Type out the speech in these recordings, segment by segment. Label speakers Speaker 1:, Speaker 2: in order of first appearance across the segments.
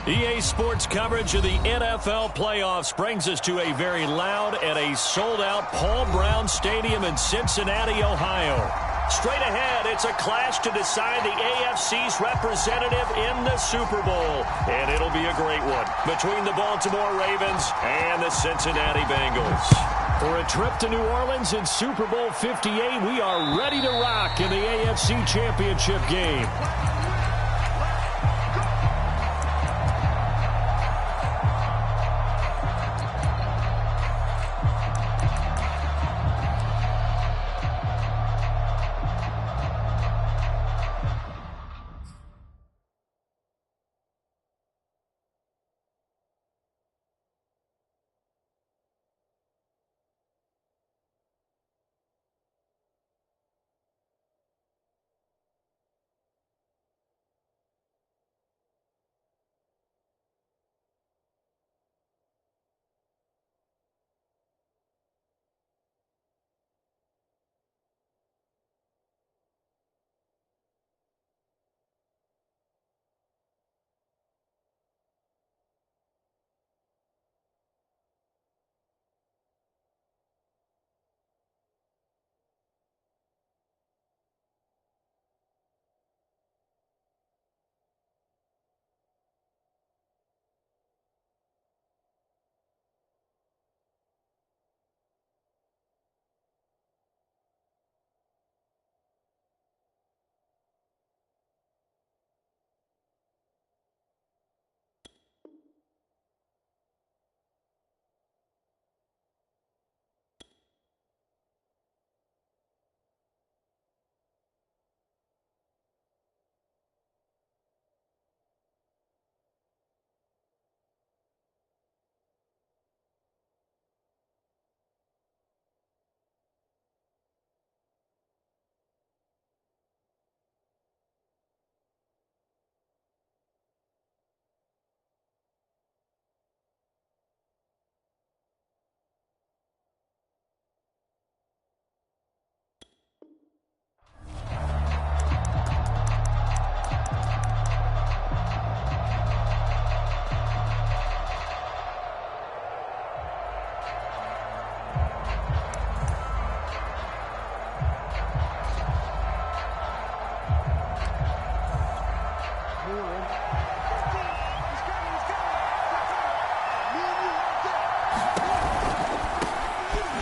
Speaker 1: EA Sports coverage of the NFL playoffs brings us to a very loud and a sold-out Paul Brown Stadium in Cincinnati, Ohio. Straight ahead, it's a clash to decide the AFC's representative in the Super Bowl. And it'll be a great one between the Baltimore Ravens and the Cincinnati Bengals. For a trip to New Orleans in Super Bowl 58, we are ready to rock in the AFC Championship game.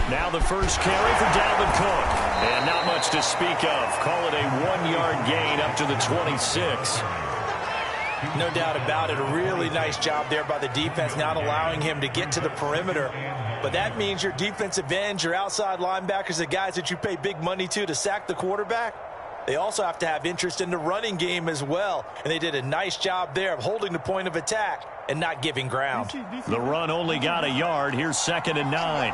Speaker 1: Now the first carry for Dalvin Cook. And not much to speak of. Call it a 1-yard gain up to the 26.
Speaker 2: No doubt about it. A really nice job there by the defense, not allowing him to get to the perimeter. But that means your defensive ends, your outside linebackers, the guys that you pay big money to sack the quarterback, they also have to have interest in the running game as well. And they did a nice job there of holding the point of attack and not giving ground.
Speaker 1: The run only got a yard. Here's 2nd and 9.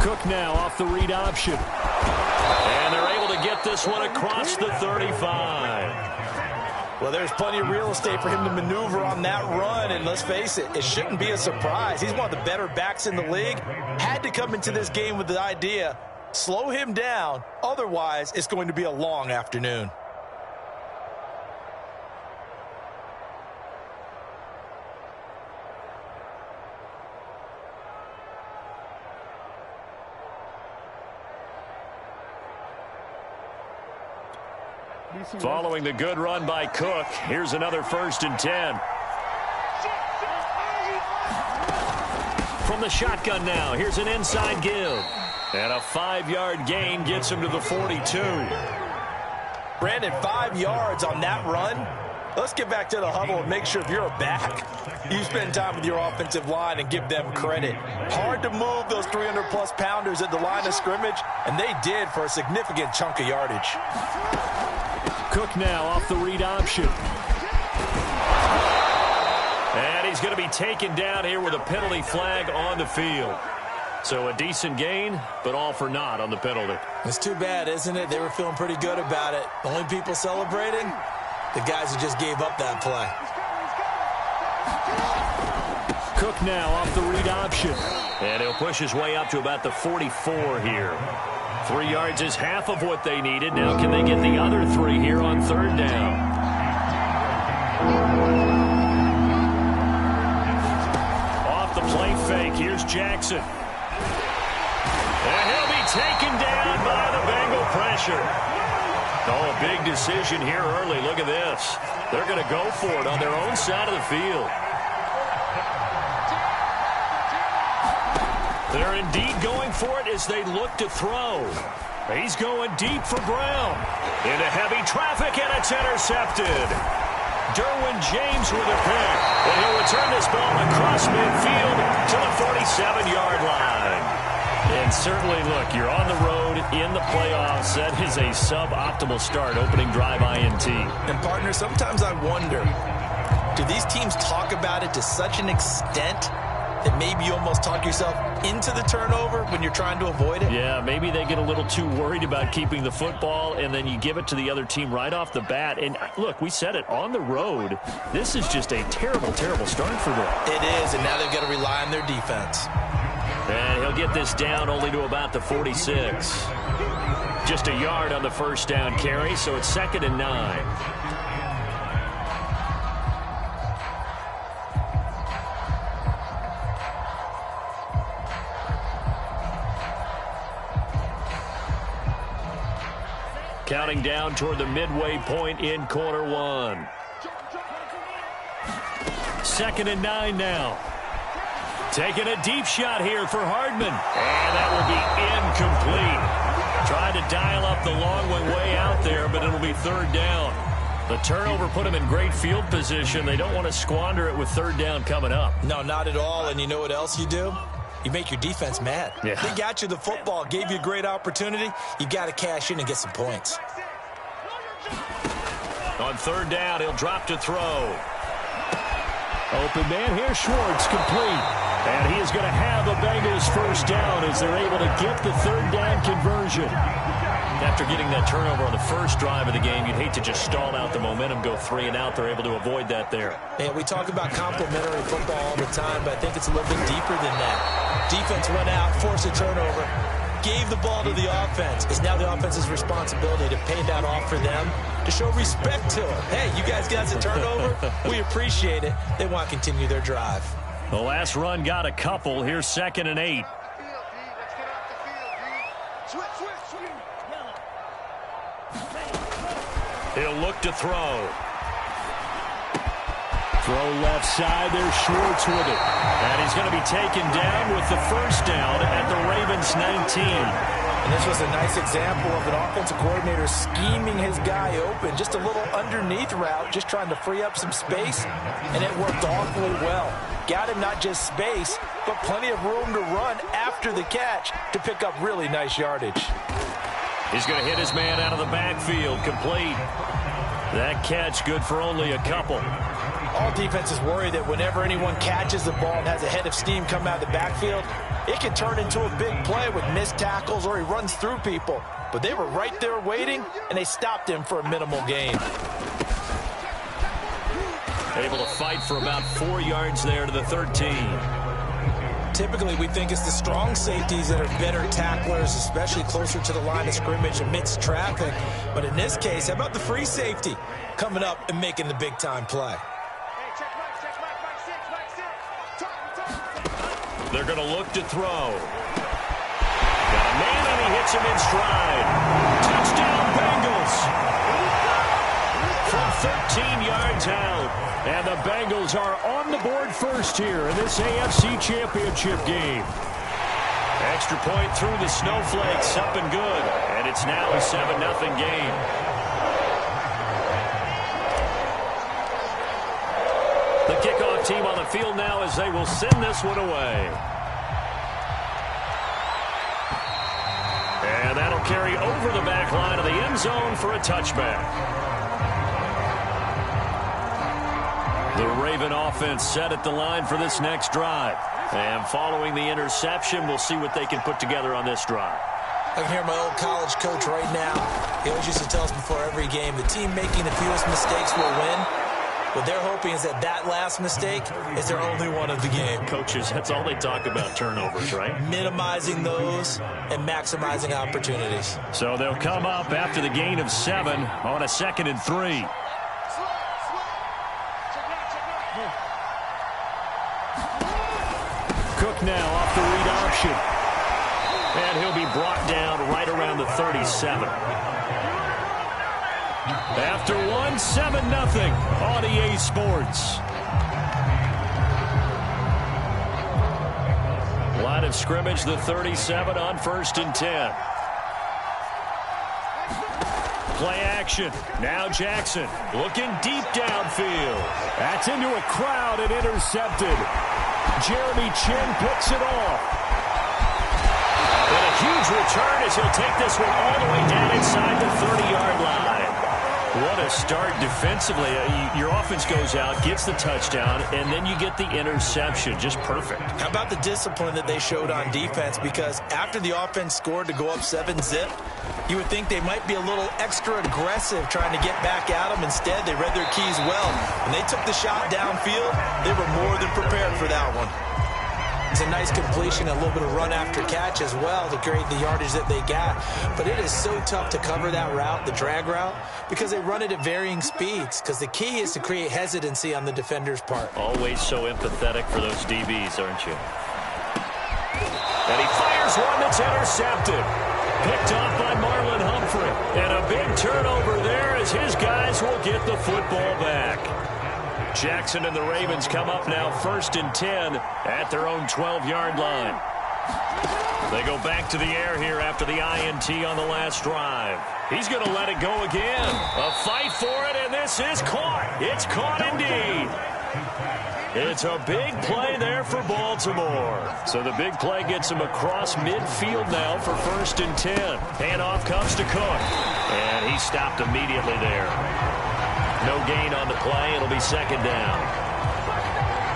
Speaker 1: Cook now off the read option. And they're able to get this one across the 35.
Speaker 2: Well, there's plenty of real estate for him to maneuver on that run. And let's face it, it shouldn't be a surprise. He's one of the better backs in the league. Had to come into this game with the idea, slow him down. Otherwise, it's going to be a long afternoon.
Speaker 1: Following the good run by Cook, here's another 1st and 10. From the shotgun now, here's an inside give. And a 5-yard gain gets him to the 42.
Speaker 2: Brandon, 5 yards on that run. Let's get back to the huddle and make sure if you're a back, you spend time with your offensive line and give them credit. Hard to move those 300-plus pounders at the line of scrimmage, and they did for a significant chunk of yardage.
Speaker 1: Cook now off the read option. And he's going to be taken down here with a penalty flag on the field. So a decent gain, but all for naught on the penalty.
Speaker 2: It's too bad, isn't it? They were feeling pretty good about it. The only people celebrating, the guys who just gave up that play.
Speaker 1: Cook now off the read option. And he'll push his way up to about the 44 here. 3 yards is half of what they needed. Now can they get the other 3 here on third down? Off the play fake, here's Jackson. And he'll be taken down by the Bengal pressure. Oh, a big decision here early. Look at this. They're going to go for it on their own side of the field. They're indeed going for it as they look to throw. He's going deep for Brown. Into heavy traffic, and it's intercepted. Derwin James with a pick. And he'll return this ball across midfield to the 47-yard line. And certainly, look, you're on the road in the playoffs. That is a suboptimal start, opening drive INT.
Speaker 2: And, partner, sometimes I wonder, do these teams talk about it to such an extent that maybe you almost talk yourself into the turnover when you're trying to avoid it?
Speaker 1: Yeah, maybe they get a little too worried about keeping the football, and then you give it to the other team right off the bat. And, look, we said it, on the road, this is just a terrible, terrible start for them.
Speaker 2: It is, and now they've got to rely on their defense.
Speaker 1: And he'll get this down only to about the 46. Just a yard on the first down carry, so it's 2nd and 9. Counting down toward the midway point in quarter one. 2nd and 9 now. Taking a deep shot here for Hardman. And that will be incomplete. Trying to dial up the long way out there, but it'll be 3rd down. The turnover put them in great field position. They don't want to squander it with 3rd down coming up.
Speaker 2: No, not at all. And you know what else you do? You make your defense mad.
Speaker 1: Yeah.
Speaker 2: They got you the football, gave you a great opportunity. You got to cash in and get some points.
Speaker 1: On 3rd down, he'll drop to throw. Open man here, Schwartz, complete. And he is going to have the Bengals 1st down as they're able to get the 3rd down conversion. After getting that turnover on the first drive of the game, you'd hate to just stall out the momentum, go 3 and out. They're able to avoid that there.
Speaker 2: Yeah, we talk about complementary football all the time, but I think it's a little bit deeper than that. Defense went out, forced a turnover, gave the ball to the offense. It's now the offense's responsibility to pay that off for them, to show respect to them. Hey, you guys got the turnover. We appreciate it. They want to continue their drive.
Speaker 1: The last run got a couple. Here's 2nd and 8. He'll look to throw. Throw left side. There's Schwartz with it. And he's going to be taken down with the 1st down at the Ravens 19.
Speaker 2: And this was a nice example of an offensive coordinator scheming his guy open. Just a little underneath route, just trying to free up some space. And it worked awfully well. Got him not just space, but plenty of room to run after the catch to pick up really nice yardage.
Speaker 1: He's going to hit his man out of the backfield. Complete. That catch good for only a couple.
Speaker 2: All defenses worry that whenever anyone catches the ball and has a head of steam come out of the backfield, it can turn into a big play with missed tackles or he runs through people. But they were right there waiting, and they stopped him for a minimal gain.
Speaker 1: Able to fight for about 4 yards there to the 13.
Speaker 2: Typically, we think it's the strong safeties that are better tacklers, especially closer to the line of scrimmage amidst traffic. But in this case, how about the free safety coming up and making the big-time play?
Speaker 1: They're going to look to throw. Got a man, and he hits him in stride. Touchdown, Bengals. From 13 yards out. And the Bengals are on the board first here in this AFC Championship game. Extra point through the snowflakes, up and good. And it's now a 7-0 game. The kickoff team on the field now as they will send this one away. And that'll carry over the back line of the end zone for a touchback. The Raven offense set at the line for this next drive. And following the interception, we'll see what they can put together on this drive.
Speaker 2: I can hear my old college coach right now. He always used to tell us before every game, the team making the fewest mistakes will win. What they're hoping is that that last mistake is their only one of the game.
Speaker 1: Coaches, that's all they talk about, turnovers, right?
Speaker 2: Minimizing those and maximizing opportunities.
Speaker 1: So they'll come up after the gain of 7 on a 2nd and 3. Cook now off the read option. And he'll be brought down right around the 37. After 1, 7-0 on EA Sports. Line of scrimmage, the 37 on 1st and 10. Play action. Now Jackson looking deep downfield. That's into a crowd and intercepted. Jeremy Chin picks it off. And a huge return as he'll take this one all the way down inside the 30-yard line. What a start defensively. Your offense goes out, gets the touchdown, and then you get the interception. Just perfect.
Speaker 2: How about the discipline that they showed on defense? Because after the offense scored to go up 7-zip, you would think they might be a little extra aggressive trying to get back at them. Instead, they read their keys well. When they took the shot downfield, they were more than prepared for that one. It's a nice completion, a little bit of run after catch as well to create the yardage that they got. But it is so tough to cover that route, the drag route, because they run it at varying speeds. Because the key is to create hesitancy on the defender's part.
Speaker 1: Always so empathetic for those DBs, aren't you? And he fires one that's intercepted. Picked off by Marlon Humphrey. And a big turnover there as his guys will get the football back. Jackson and the Ravens come up now 1st and 10 at their own 12-yard line. They go back to the air here after the INT on the last drive. He's going to let it go again. A fight for it, and this is caught. It's caught indeed. It's a big play there for Baltimore. So the big play gets him across midfield now for 1st and 10. Handoff comes to Cook, and he stopped immediately there. No gain on the play. It'll be 2nd down.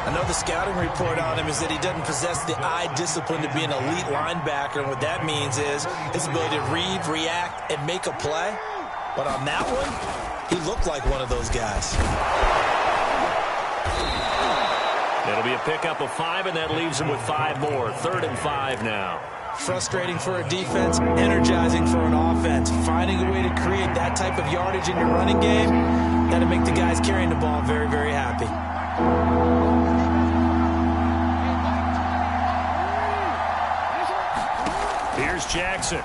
Speaker 2: I know the scouting report on him is that he doesn't possess the eye discipline to be an elite linebacker. And what that means is his ability to read, react, and make a play. But on that one, he looked like one of those guys.
Speaker 1: It'll be a pickup of 5, and that leaves him with 5 more. 3rd and 5 now.
Speaker 2: Frustrating for a defense, energizing for an offense. Finding a way to create that type of yardage in your running game, that'll make the guys carrying the ball very, very happy.
Speaker 1: Here's Jackson.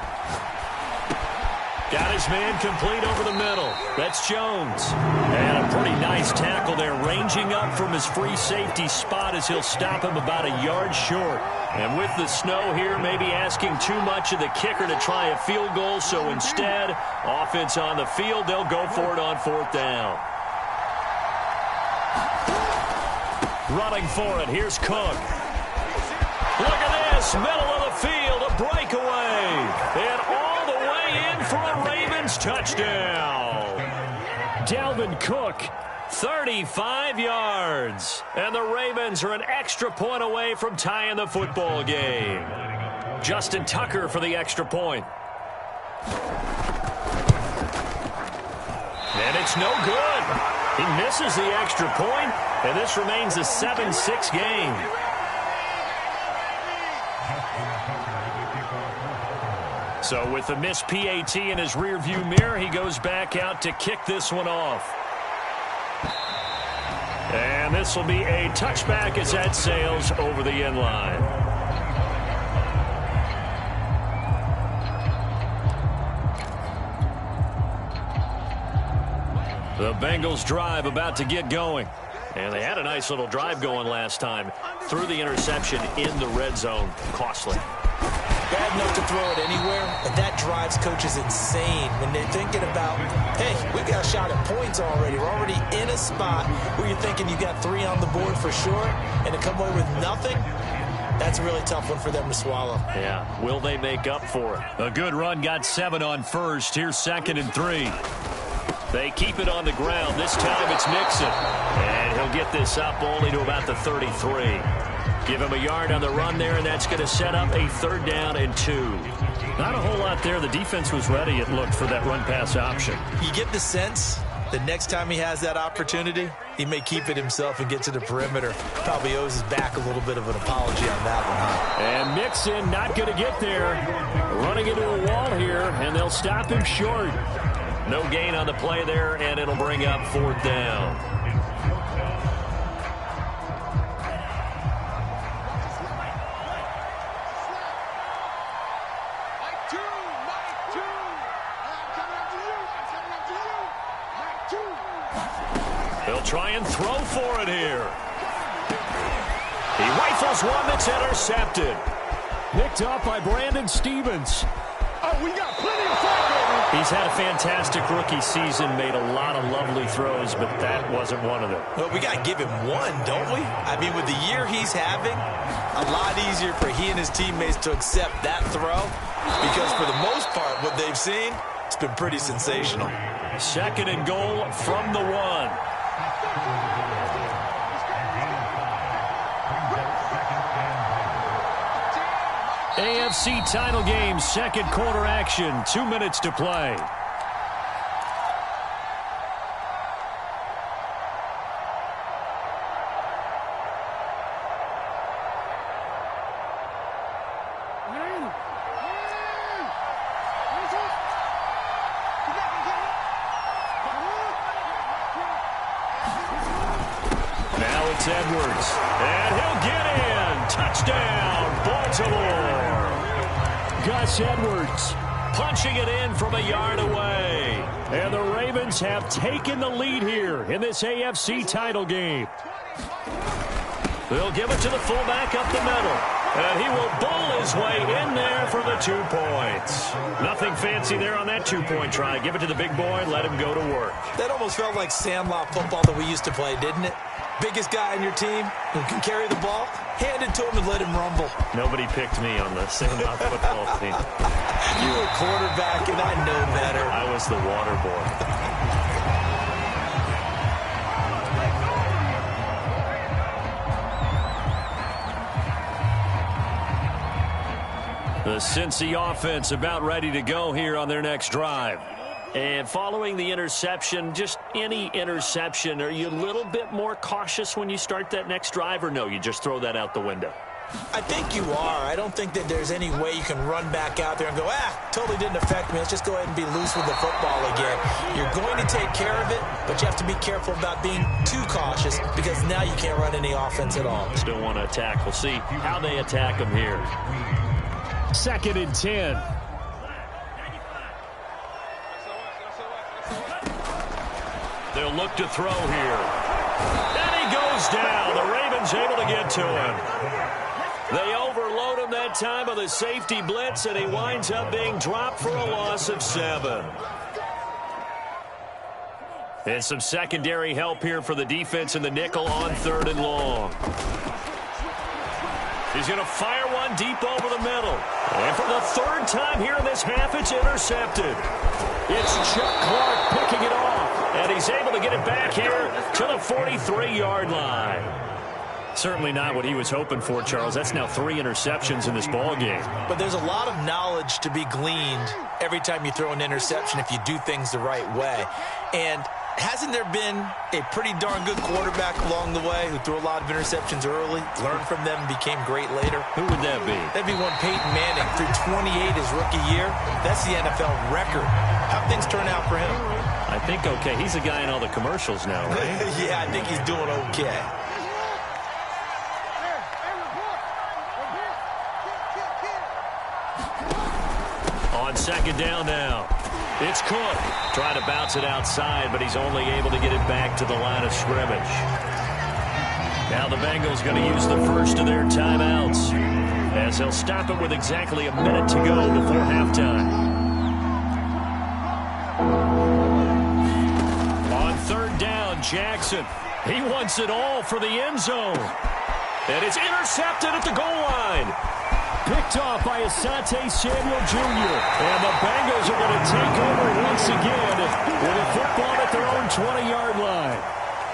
Speaker 1: Got his man complete over the middle. That's Jones. And a pretty nice tackle there, ranging up from his free safety spot as he'll stop him about a yard short. And with the snow here, maybe asking too much of the kicker to try a field goal. So instead, offense on the field, they'll go for it on 4th down. Running for it, here's Cook. Look at this, middle of the field, a breakaway. And all the way in for a Ravens touchdown. Dalvin Cook, 35 yards. And the Ravens are an extra point away from tying the football game. Justin Tucker for the extra point. And it's no good. He misses the extra point, and this remains a 7-6 game. So with the missed PAT in his rearview mirror, he goes back out to kick this one off. And this will be a touchback as that sails over the end line. The Bengals drive about to get going. And they had a nice little drive going last time. Threw the interception in the red zone. Costly.
Speaker 2: Bad note to throw it anywhere, but that drives coaches insane when they're thinking about, hey, we got a shot at points already. We're already in a spot where you're thinking you got 3 on the board for sure, and to come away with nothing, that's a really tough one for them to swallow.
Speaker 1: Yeah, will they make up for it? A good run, got 7 on first. Here's 2nd and 3. They keep it on the ground. This time it's Nixon. And he'll get this up only to about the 33. Give him a yard on the run there, and that's going to set up a 3rd down and 2. Not a whole lot there. The defense was ready, it looked, for that run-pass option.
Speaker 2: You get the sense the next time he has that opportunity, he may keep it himself and get to the perimeter. Probably owes his back a little bit of an apology on that one, huh?
Speaker 1: And Mixon not going to get there. Running into a wall here, and they'll stop him short. No gain on the play there, and it'll bring up 4th down. They'll try and throw for it here. He rifles one that's intercepted. Picked up by Brandon Stevens.
Speaker 3: Oh, we got plenty of fun, baby.
Speaker 1: He's had a fantastic rookie season, made a lot of lovely throws, but that wasn't one of them.
Speaker 2: Well, we got to give him one, don't we? I mean, with the year he's having, a lot easier for he and his teammates to accept that throw because for the most part, what they've seen, it's been pretty sensational.
Speaker 1: 2nd and goal from the 1. AFC title game, 2nd quarter action, 2 minutes to play. Now it's Edwards, and he'll get in. Touchdown, Baltimore. Gus Edwards punching it in from a yard away. And the Ravens have taken the lead here in this AFC title game. They'll give it to the fullback up the middle. And he will bowl his way in there for the 2 points. Nothing fancy there on that 2-point try. Give it to the big boy, let him go to work.
Speaker 2: That almost felt like sandlot football that we used to play, didn't it? Biggest guy on your team who can carry the ball, hand it to him and let him rumble.
Speaker 1: Nobody picked me on the sandlot football team.
Speaker 2: You were quarterback, and I know better.
Speaker 1: I was the water boy. The Cincy offense about ready to go here on their next drive. And following the interception, just any interception, are you a little bit more cautious when you start that next drive, or no, you just throw that out the window?
Speaker 2: I think you are. I don't think that there's any way you can run back out there and go, totally didn't affect me. Let's just go ahead and be loose with the football again. You're going to take care of it, but you have to be careful about being too cautious because now you can't run any offense at all.
Speaker 1: Still want to attack. We'll see how they attack them here. 2nd and 10. They'll look to throw here. And he goes down. The Ravens able to get to him. They overload him that time with a safety blitz, and he winds up being dropped for a loss of 7. And some secondary help here for the defense in the nickel on 3rd and long. He's going to fire one deep over the middle. And for the 3rd time here in this half, it's intercepted. It's Chuck Clark picking it off. And he's able to get it back here to the 43-yard line. Certainly not what he was hoping for, Charles. That's now 3 interceptions in this ball game.
Speaker 2: But there's a lot of knowledge to be gleaned every time you throw an interception if you do things the right way. And hasn't there been a pretty darn good quarterback along the way who threw a lot of interceptions early, learned from them, and became great later?
Speaker 1: Who would that be?
Speaker 2: That'd be one Peyton Manning. Threw 28 his rookie year. That's the NFL record. How'd things turn out for him?
Speaker 1: I think okay. He's a guy in all the commercials now, right?
Speaker 2: Yeah, I think he's doing okay.
Speaker 1: On 2nd down now. It's Cook. Trying to bounce it outside, but he's only able to get it back to the line of scrimmage. Now the Bengals going to use the first of their timeouts as they'll stop it with exactly a minute to go before halftime. On 3rd down, Jackson. He wants it all for the end zone. And it's intercepted at the goal line. Picked off by Asante Samuel Jr. And the Bengals are going to take over once again with a football at their own 20-yard line.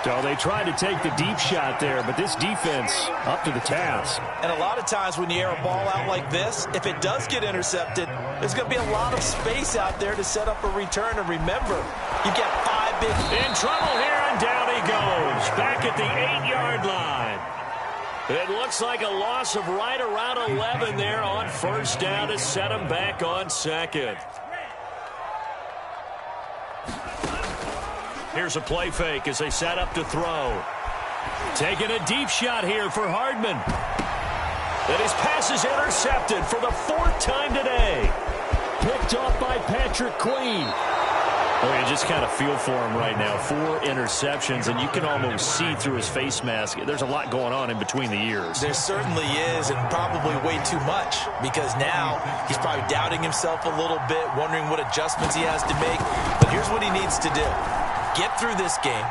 Speaker 1: So they tried to take the deep shot there, but this defense up to the task.
Speaker 2: And a lot of times when you air a ball out like this, if it does get intercepted, there's going to be a lot of space out there to set up a return. And remember, you've got 5 big.
Speaker 1: In trouble here, and down he goes. Back at the 8-yard line. It looks like a loss of right around 11 there on first down to set him back on second. Here's a play fake as they set up to throw. Taking a deep shot here for Hardman. And his pass is intercepted for the 4th time today. Picked off by Patrick Queen. Oh, you just kind of feel for him right now. 4 interceptions, and you can almost see through his face mask. There's a lot going on in between the ears.
Speaker 2: There certainly is, and probably way too much, because now he's probably doubting himself a little bit, wondering what adjustments he has to make. But here's what he needs to do. Get through this game,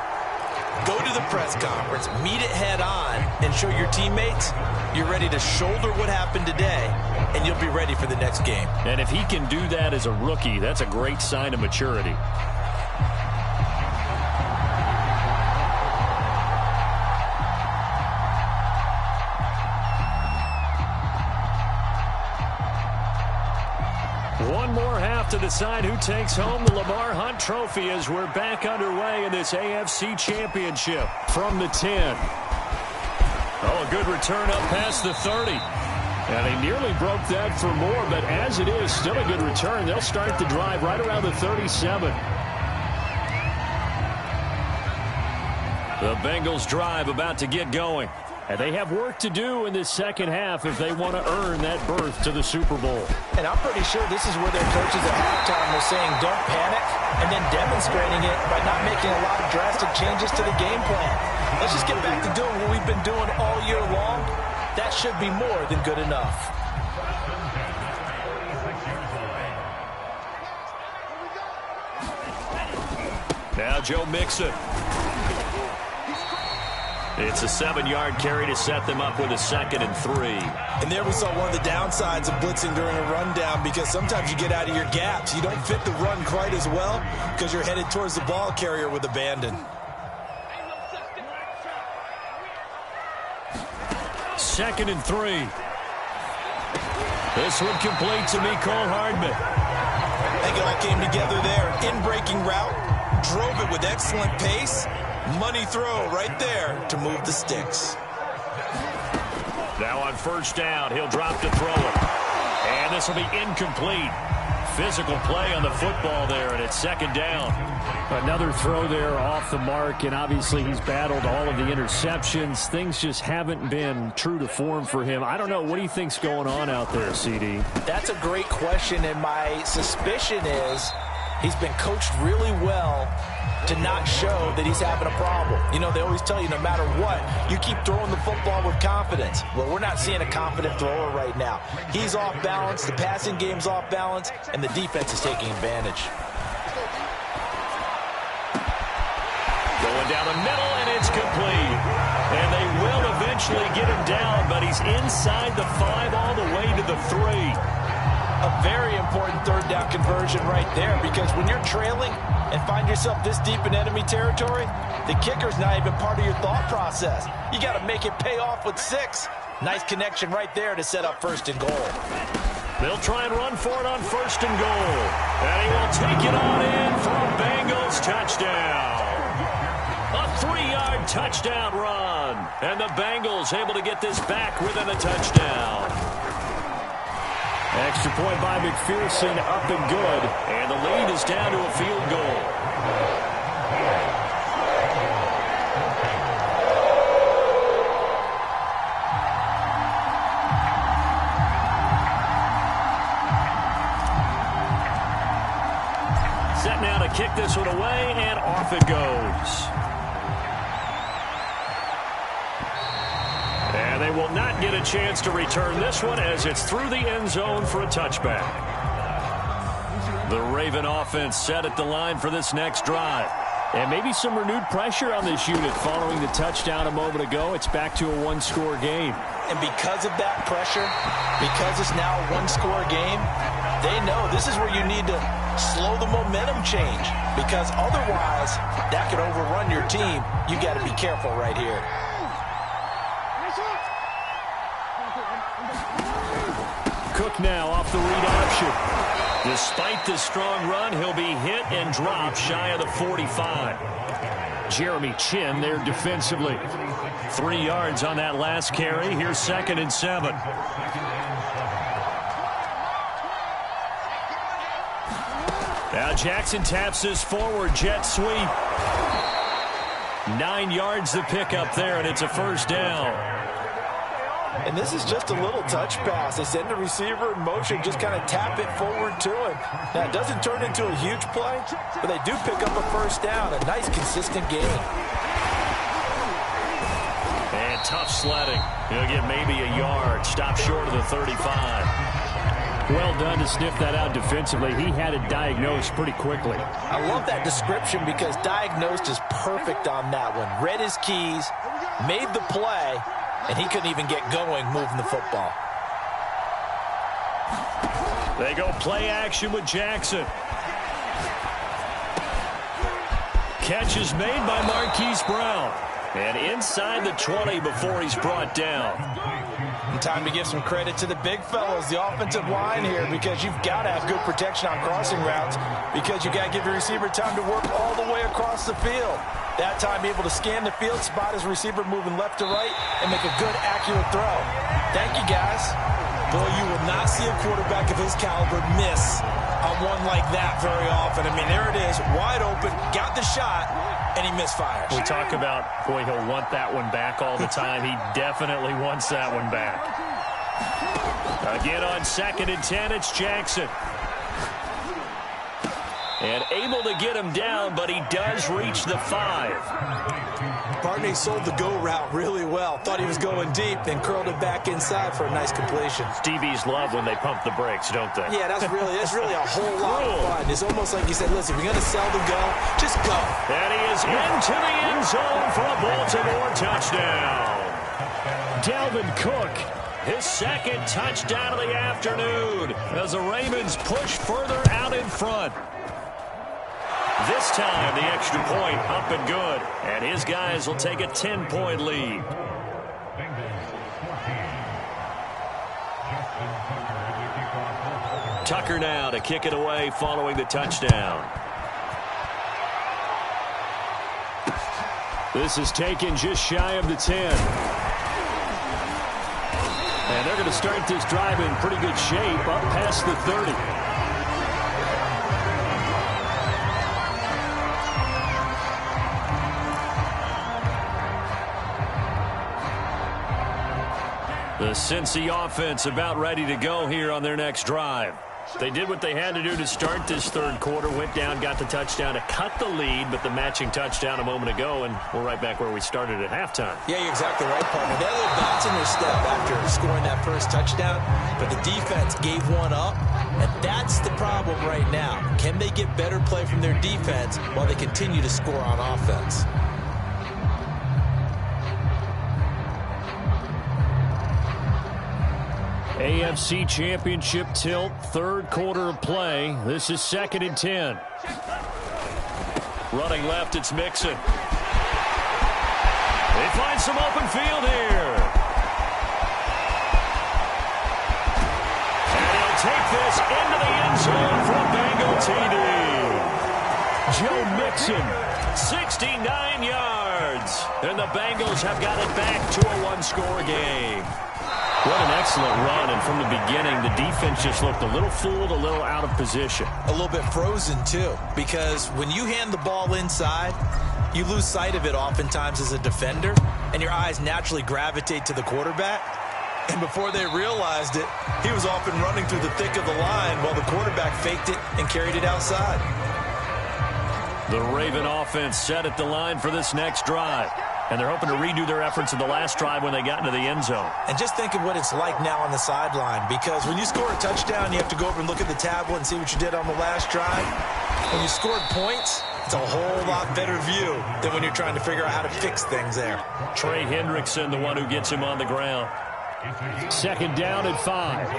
Speaker 2: go to the press conference, meet it head on, and show your teammates you're ready to shoulder what happened today, and you'll be ready for the next game.
Speaker 1: And if he can do that as a rookie, that's a great sign of maturity. One more half to decide who takes home the Lamar Hunt Trophy as we're back underway in this AFC Championship from the 10. Oh, a good return up past the 30. And they nearly broke that for more, but as it is, still a good return. They'll start the drive right around the 37. The Bengals drive about to get going. And they have work to do in this second half if they want to earn that berth to the Super Bowl.
Speaker 2: And I'm pretty sure this is where their coaches at halftime were saying don't panic, and then demonstrating it by not making a lot of drastic changes to the game plan. Let's just get back to doing what we've been doing all year long. That should be more than good enough.
Speaker 1: Now Joe Mixon. It's a 7-yard carry to set them up with a 2nd and 3.
Speaker 2: And there we saw one of the downsides of blitzing during a rundown, because sometimes you get out of your gaps. You don't fit the run quite as well because you're headed towards the ball carrier with abandon.
Speaker 1: 2nd and 3. This one complete to Mecole Hardman.
Speaker 2: I think it all came together there. In-breaking route, drove it with excellent pace. Money throw right there to move the sticks.
Speaker 1: Now on first down, he'll drop to throw it. And this will be incomplete. Physical play on the football there, and it's 2nd down. Another throw there off the mark, and obviously he's battled all of the interceptions. Things just haven't been true to form for him. I don't know. What do you think's going on out there, CD?
Speaker 2: That's a great question, and my suspicion is he's been coached really well to not show that he's having a problem. You know, they always tell you no matter what, you keep throwing the football with confidence. Well, we're not seeing a confident thrower right now. He's off balance, the passing game's off balance, and the defense is taking advantage.
Speaker 1: Going down the middle, and it's complete. And they will eventually get him down, but he's inside the 5 all the way to the 3.
Speaker 2: A very important 3rd down conversion right there, because when you're trailing and find yourself this deep in enemy territory, the kicker's not even part of your thought process. You got to make it pay off with 6. Nice connection right there to set up 1st and goal.
Speaker 1: They'll try and run for it on 1st and goal. And he will take it on in for a Bengals touchdown. A 3-yard touchdown run. And the Bengals able to get this back within a touchdown. Extra point by McPherson, up and good. And the lead is down to a field goal. Set now to kick this one away, and off it goes. And they will not get a chance to return this one as it's through the end zone for a touchback. The Raven offense set at the line for this next drive. And maybe some renewed pressure on this unit following the touchdown a moment ago. It's back to a 1-score game.
Speaker 2: And because of that pressure, because it's now a 1-score game, they know this is where you need to slow the momentum change, because otherwise that could overrun your team. You got to be careful right here.
Speaker 1: Cook now off the read option. Despite the strong run, he'll be hit and dropped shy of the 45. Jeremy Chin there defensively. 3 yards on that last carry. Here's 2nd and 7. Now Jackson taps this forward jet sweep. 9 yards to pick up there, and it's a first down.
Speaker 2: And this is just a little touch pass. They send the receiver in motion, just kind of tap it forward to him. Now, it doesn't turn into a huge play, but they do pick up a first down. A nice, consistent game.
Speaker 1: And tough sledding. He'll get maybe a yard. Stop short of the 35. Well done to sniff that out defensively. He had it diagnosed pretty quickly.
Speaker 2: I love that description because diagnosed is perfect on that one. Read his keys, made the play, and he couldn't even get going moving the football.
Speaker 1: They go play action with Jackson. Catch is made by Marquise Brown. And inside the 20 before he's brought down.
Speaker 2: And time to give some credit to the big fellows, the offensive line here, because you've got to have good protection on crossing routes because you've got to give your receiver time to work all the way across the field. That time able to scan the field, spot his receiver moving left to right, and make a good, accurate throw. Thank you, guys. Boy, you will not see a quarterback of his caliber miss on one like that very often. I mean, there it is, wide open, got the shot, and he misfires.
Speaker 1: We talk about, boy, he'll want that one back all the time. He definitely wants that one back. Again on 2nd and 10, it's Jackson. And able to get him down, but he does reach the 5.
Speaker 2: Barney sold the go route really well. Thought he was going deep, then curled it back inside for a nice completion.
Speaker 1: DBs love when they pump the brakes, don't they?
Speaker 2: Yeah, that's really a whole lot of fun. It's almost like you said, listen, if you're going to sell the go, just go.
Speaker 1: And he is into the end zone for a Baltimore touchdown. Dalvin Cook, his 2nd touchdown of the afternoon as the Ravens push further out in front. This time, the extra point up and good. And his guys will take a 10-point lead. Tucker now to kick it away following the touchdown. This is taken just shy of the 10. And they're going to start this drive in pretty good shape up past the 30. The Cincy offense about ready to go here on their next drive. They did what they had to do to start this 3rd quarter, went down, got the touchdown to cut the lead, but the matching touchdown a moment ago, and we're right back where we started at halftime.
Speaker 2: Yeah, you're exactly right, partner. They had a little bounce in their step after scoring that first touchdown, but the defense gave one up, and that's the problem right now. Can they get better play from their defense while they continue to score on offense?
Speaker 1: AFC Championship tilt, 3rd quarter of play. This is 2nd and 10. Running left, it's Mixon. They find some open field here. And he'll take this into the end zone for a Bengal TD. Joe Mixon, 69 yards. And the Bengals have got it back to a 1-score game. What an excellent run, and from the beginning, the defense just looked a little fooled, a little out of position.
Speaker 2: A little bit frozen, too, because when you hand the ball inside, you lose sight of it oftentimes as a defender, and your eyes naturally gravitate to the quarterback. And before they realized it, he was off and running through the thick of the line while the quarterback faked it and carried it outside.
Speaker 1: The Raven offense set at the line for this next drive. And they're hoping to redo their efforts in the last drive when they got into the end zone.
Speaker 2: And just think of what it's like now on the sideline, because when you score a touchdown, you have to go over and look at the tablet and see what you did on the last drive. When you scored points, it's a whole lot better view than when you're trying to figure out how to fix things there.
Speaker 1: Trey Hendrickson, the one who gets him on the ground. 2nd down and 5.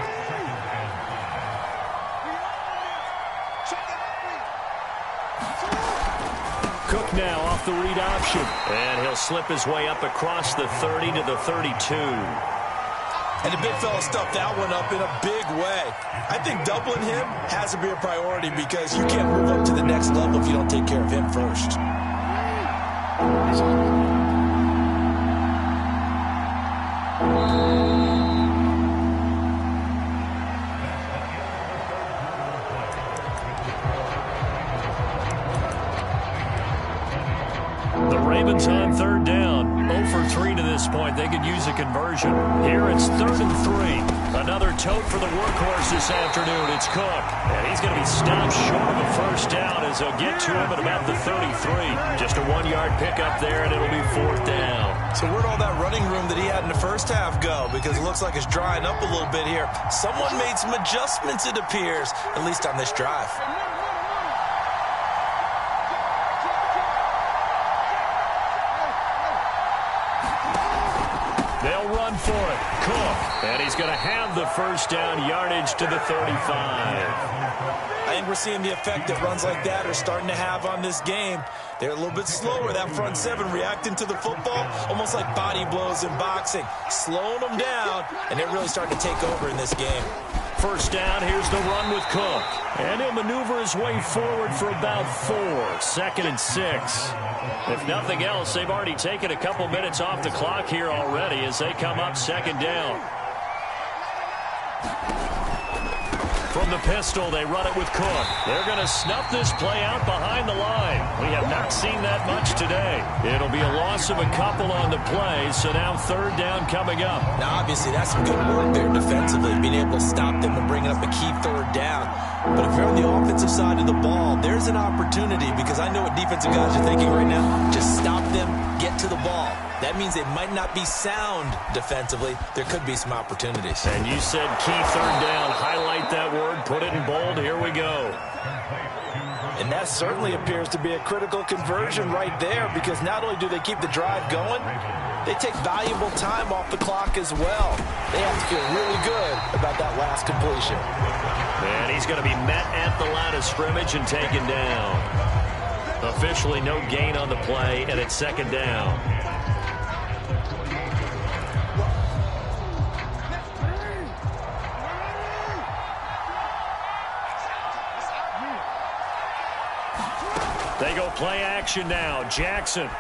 Speaker 1: Cook now off the read option. And he'll slip his way up across the 30 to the 32.
Speaker 2: And the big fella stuffed that one up in a big way. I think doubling him has to be a priority because you can't move up to the next level if you don't take care of him first.
Speaker 1: The Ravens on third down. 0 for 3 to this point. They could use a conversion. Here it's 3rd and 3. Another tote for the workhorse this afternoon. It's Cook. And he's going to be stopped short of a first down as they'll get to him at about the 33. Just a 1-yard pickup there, and it'll be 4th down.
Speaker 2: So where'd all that running room that he had in the first half go? Because it looks like it's drying up a little bit here. Someone made some adjustments, it appears, at least on this drive.
Speaker 1: They'll run for it. Cook. And he's going to have the first down, yardage to the 35.
Speaker 2: I think we're seeing the effect that runs like that are starting to have on this game. They're a little bit slower, that front seven, reacting to the football, almost like body blows in boxing, slowing them down, and they're really starting to take over in this game.
Speaker 1: First down, here's the run with Cook. And he'll maneuver his way forward for about 4. 2nd and 6. If nothing else, they've already taken a couple minutes off the clock here already as they come up 2nd down. From the pistol, they run it with Cook. They're going to snuff this play out behind the line. We have not seen that much today. It'll be a loss of a couple on the play, so now 3rd down coming up.
Speaker 2: Now, obviously, that's some good work there defensively, being able to stop them and bringing up a key 3rd down. But if you're on the offensive side of the ball, there's an opportunity because I know what defensive guys are thinking right now. Just stop them, get to the ball. That means they might not be sound defensively. There could be some opportunities.
Speaker 1: And you said key 3rd down. Highlight that word. Put it in bold. Here we go.
Speaker 2: And that certainly appears to be a critical conversion right there because not only do they keep the drive going, they take valuable time off the clock as well. They have to feel really good about that last completion.
Speaker 1: And he's going to be met at the line of scrimmage and taken down. Officially no gain on the play, and it's 2nd down. They go play action now. Jackson.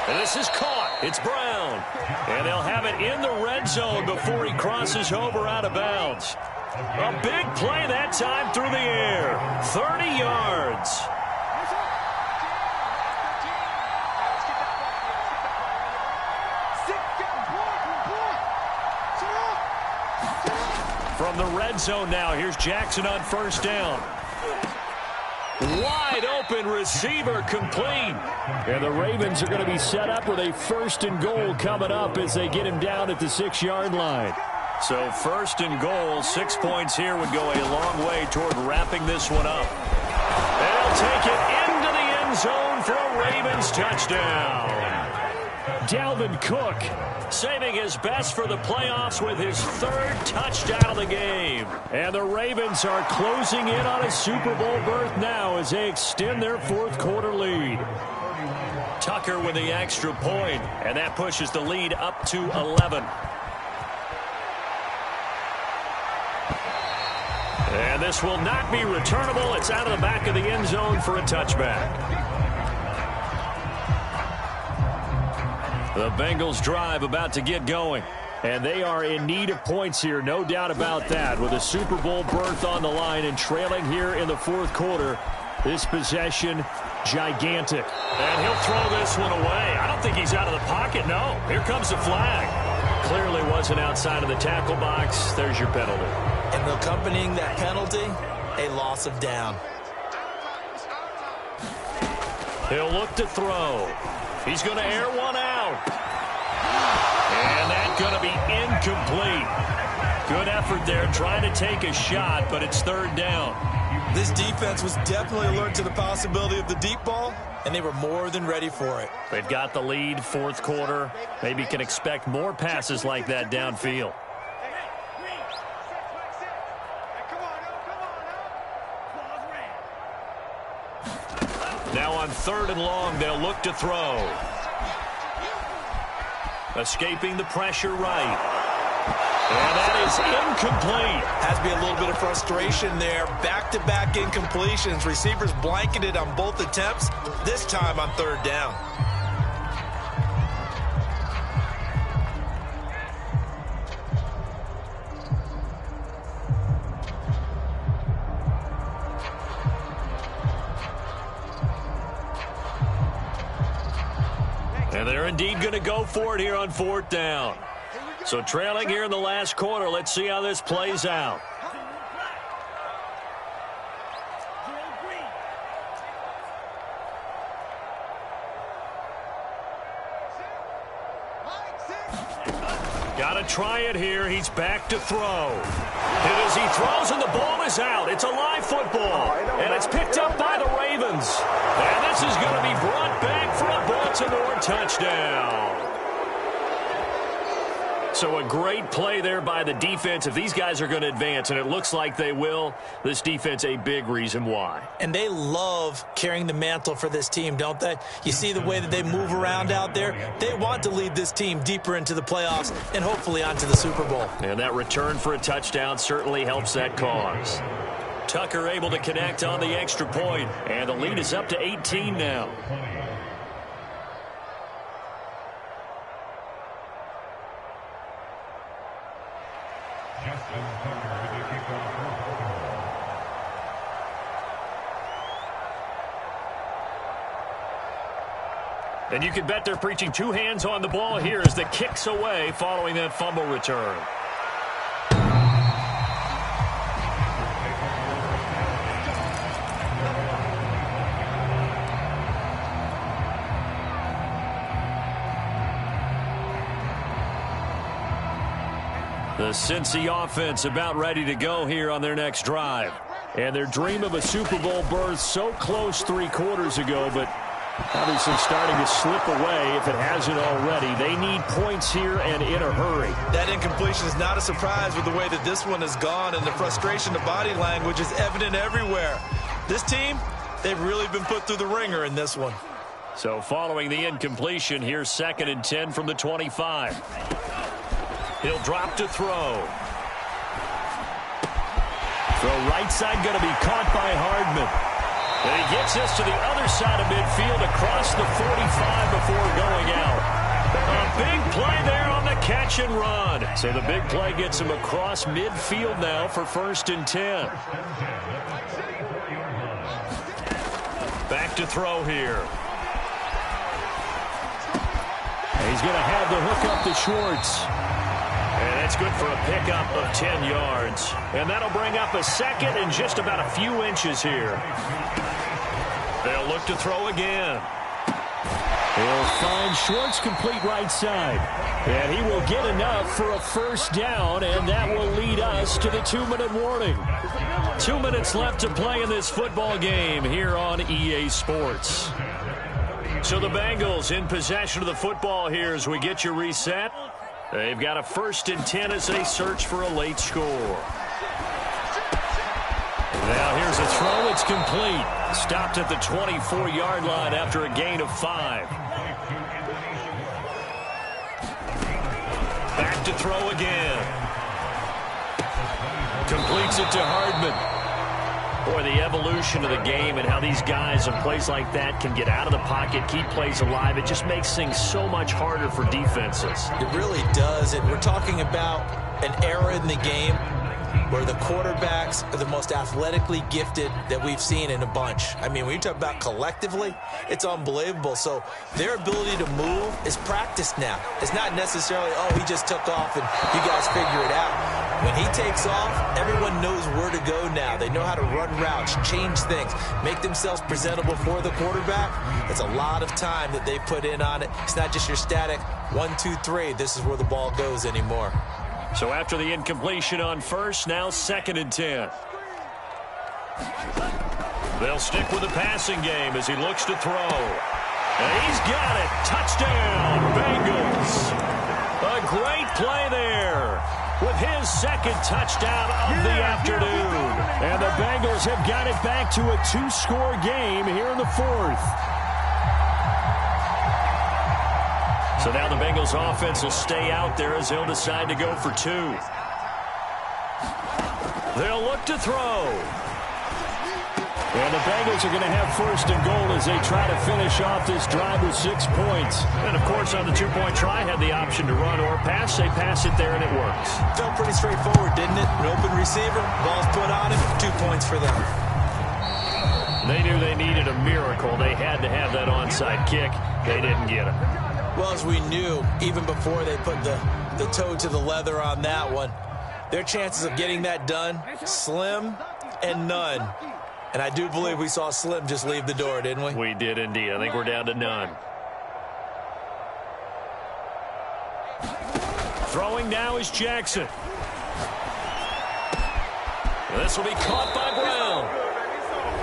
Speaker 1: And this is caught. It's Brown. And they'll have it in the red zone before he crosses over out of bounds. A big play that time through the air. 30 yards. From the red zone now, here's Jackson on 1st down. Wide open receiver, complete. And the Ravens are going to be set up with a 1st and goal coming up as they get him down at the 6-yard line. So 1st and goal, 6 points here would go a long way toward wrapping this one up. They'll take it into the end zone for a Ravens touchdown. Dalvin Cook saving his best for the playoffs with his 3rd touchdown of the game. And the Ravens are closing in on a Super Bowl berth now as they extend their 4th quarter lead. Tucker with the extra point, and that pushes the lead up to 11. And this will not be returnable. It's out of the back of the end zone for a touchback. The Bengals drive about to get going. And they are in need of points here, no doubt about that. With a Super Bowl berth on the line and trailing here in the 4th quarter. This possession, gigantic. And he'll throw this one away. I don't think he's out of the pocket, no. Here comes the flag. Clearly wasn't outside of the tackle box. There's your penalty.
Speaker 2: And accompanying that penalty, a loss of down.
Speaker 1: He'll look to throw. He's going to air one out. And that's going to be incomplete. Good effort there trying to take a shot, but it's 3rd down.
Speaker 2: This defense was definitely alert to the possibility of the deep ball, and they were more than ready for it.
Speaker 1: They've got the lead, 4th quarter. Maybe can expect more passes like that downfield. Now on 3rd and long, they'll look to throw. Escaping the pressure right. And that is incomplete.
Speaker 2: Has to be a little bit of frustration there. Back-to-back incompletions. Receivers blanketed on both attempts, this time on third down.
Speaker 1: And they're indeed going to go for it here on fourth down. So trailing here in the last quarter. Let's see how this plays out. Got to try it here. He's back to throw. And as he throws and the ball is out, it's a live football. And it's picked up by the Ravens. And this is going to be brought back for a Baltimore touchdown. So a great play there by the defense. If these guys are going to advance, and it looks like they will, this defense a big reason why.
Speaker 2: And they love carrying the mantle for this team, don't they? You see the way that they move around out there? They want to lead this team deeper into the playoffs and hopefully onto the Super Bowl.
Speaker 1: And that return for a touchdown certainly helps that cause. Tucker able to connect on the extra point, and the lead is up to 18 now. And you can bet they're preaching two hands on the ball here as the kick's away following that fumble return. The Cincy offense about ready to go here on their next drive. And their dream of a Super Bowl berth so close 3 quarters ago, but obviously starting to slip away if it hasn't already. They need points here and in a hurry.
Speaker 2: That incompletion is not a surprise with the way that this one has gone, and the frustration, the body language is evident everywhere. This team, they've really been put through the ringer in this one.
Speaker 1: So following the incompletion, here's 2nd and 10 from the 25. He'll drop to throw. Throw right side going to be caught by Hardman. And he gets this to the other side of midfield across the 45 before going out. A big play there on the catch and run. So the big play gets him across midfield now for 1st and 10. Back to throw here. He's going to have the hook up to Schwartz. And that's good for a pickup of 10 yards. And that'll bring up a 2nd and just about a few inches here. They'll look to throw again. He'll find Schwartz complete right side. And he will get enough for a 1st down, and that will lead us to the 2-minute warning. 2 minutes left to play in this football game here on EA Sports. So the Bengals in possession of the football here as we get you reset. They've got a 1st and 10 as they search for a late score. Now here's a throw. It's complete. Stopped at the 24-yard line after a gain of 5. Back to throw again. Completes it to Hardman. Boy, the evolution of the game and how these guys in plays like that can get out of the pocket, keep plays alive, it just makes things so much harder for defenses.
Speaker 2: It really does, and we're talking about an era in the game where the quarterbacks are the most athletically gifted that we've seen in a bunch. I mean, when you talk about collectively, it's unbelievable. So their ability to move is practiced now. It's not necessarily, oh, he just took off and you guys figure it out. When he takes off, everyone knows where to go now. They know how to run routes, change things, make themselves presentable for the quarterback. It's a lot of time that they put in on it. It's not just your static 1, 2, 3. This is where the ball goes anymore.
Speaker 1: So after the incompletion on 1st, now 2nd and 10. They'll stick with the passing game as he looks to throw. And he's got it. Touchdown, Bengals. A great play there with his 2nd touchdown of the afternoon. And the Bengals have got it back to a 2-score game here in the 4th. So now the Bengals offense will stay out there as they'll decide to go for 2. They'll look to throw. And the Bengals are going to have first and goal as they try to finish off this drive with 6 points. And, of course, on the 2-point try, had the option to run or pass. They pass it there, and it works.
Speaker 2: Felt pretty straightforward, didn't it? An open receiver, ball's put on him, 2 points for them.
Speaker 1: They knew they needed a miracle. They had to have that onside kick. They didn't get it.
Speaker 2: Well, as we knew, even before they put the toe to the leather on that one, their chances of getting that done, slim and none. And I do believe we saw Slim just leave the door, didn't we?
Speaker 1: We did indeed. I think we're down to none. Throwing now is Jackson. This will be caught by Brown.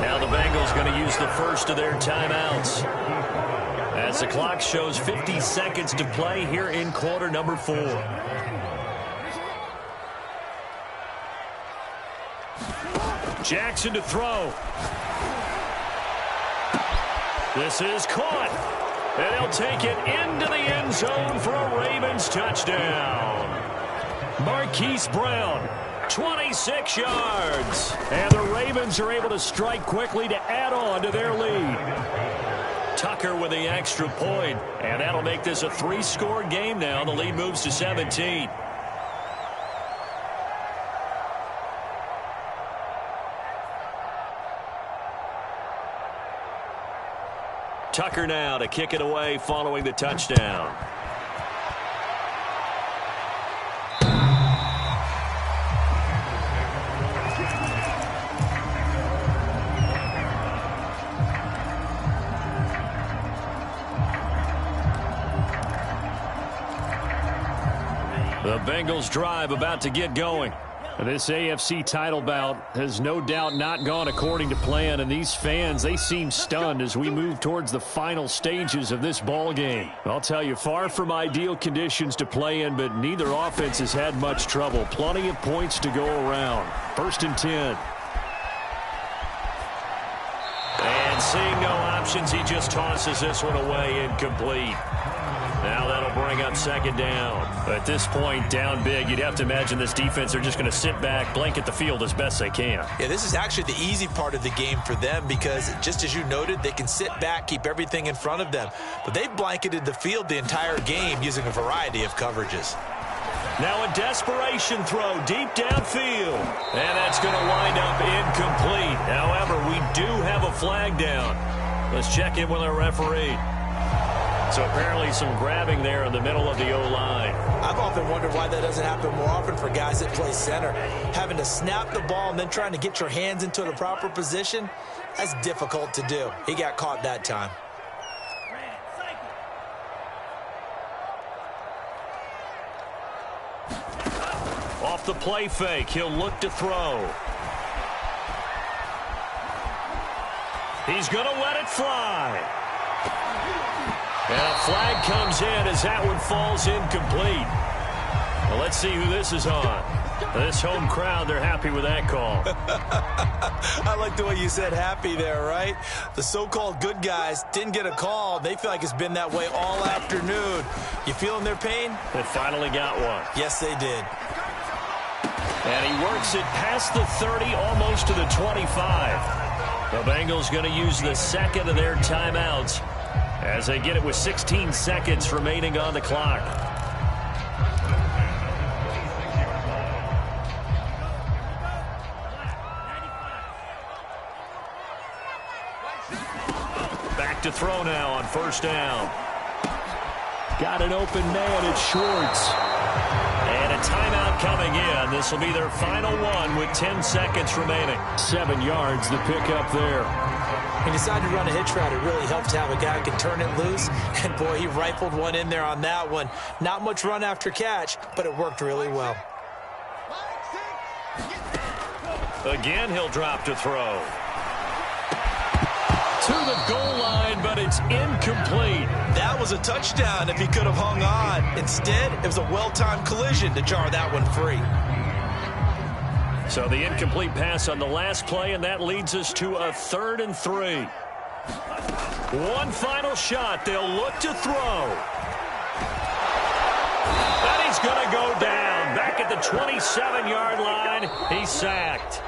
Speaker 1: Now the Bengals going to use the first of their timeouts, as the clock shows 50 seconds to play here in quarter number 4. Jackson to throw. This is caught. And he'll take it into the end zone for a Ravens touchdown. Marquise Brown, 26 yards. And the Ravens are able to strike quickly to add on to their lead. Tucker with the extra point. And that'll make this a 3-score game now. The lead moves to 17. Tucker now to kick it away following the touchdown. The Bengals drive about to get going. This AFC title bout has no doubt not gone according to plan, and these fans, they seem stunned as we move towards the final stages of this ball game. I'll tell you, far from ideal conditions to play in, but neither offense has had much trouble. Plenty of points to go around. 1st and 10. And seeing no options, he just tosses this one away, incomplete. Now that'll bring up 2nd down. At this point, down big, you'd have to imagine this defense, they're just going to sit back, blanket the field as best they can.
Speaker 2: Yeah, this is actually the easy part of the game for them because, just as you noted, they can sit back, keep everything in front of them. But they've blanketed the field the entire game using a variety of coverages.
Speaker 1: Now a desperation throw deep downfield. And that's going to wind up incomplete. However, we do have a flag down. Let's check in with our referee. So apparently some grabbing there in the middle of the O-line.
Speaker 2: I've often wondered why that doesn't happen more often for guys that play center. Having to snap the ball and then trying to get your hands into the proper position, that's difficult to do. He got caught that time.
Speaker 1: Off the play fake, he'll look to throw. He's going to let it fly. And a flag comes in as that one falls incomplete. Well, let's see who this is on. This home crowd, they're happy with that call.
Speaker 2: I like the way you said happy there, right? The so-called good guys didn't get a call. They feel like it's been that way all afternoon. You feeling their pain?
Speaker 1: They finally got one.
Speaker 2: Yes, they did.
Speaker 1: And he works it past the 30, almost to the 25. The Bengals going to use the 2nd of their timeouts as they get it with 16 seconds remaining on the clock. Back to throw now on 1st down. Got an open man at Schwartz. And a timeout coming in. This will be their final one with 10 seconds remaining. 7 yards, the pickup there.
Speaker 2: He decided to run a hitch route. It really helped to have a guy who can turn it loose. And, boy, he rifled one in there on that one. Not much run after catch, but it worked really well.
Speaker 1: Again, he'll drop to throw. To the goal line, but it's incomplete.
Speaker 2: That was a touchdown if he could have hung on. Instead, it was a well-timed collision to jar that one free.
Speaker 1: So the incomplete pass on the last play, and that leads us to a 3rd and 3. One final shot. They'll look to throw. And he's going to go down. Back at the 27-yard line, he's sacked.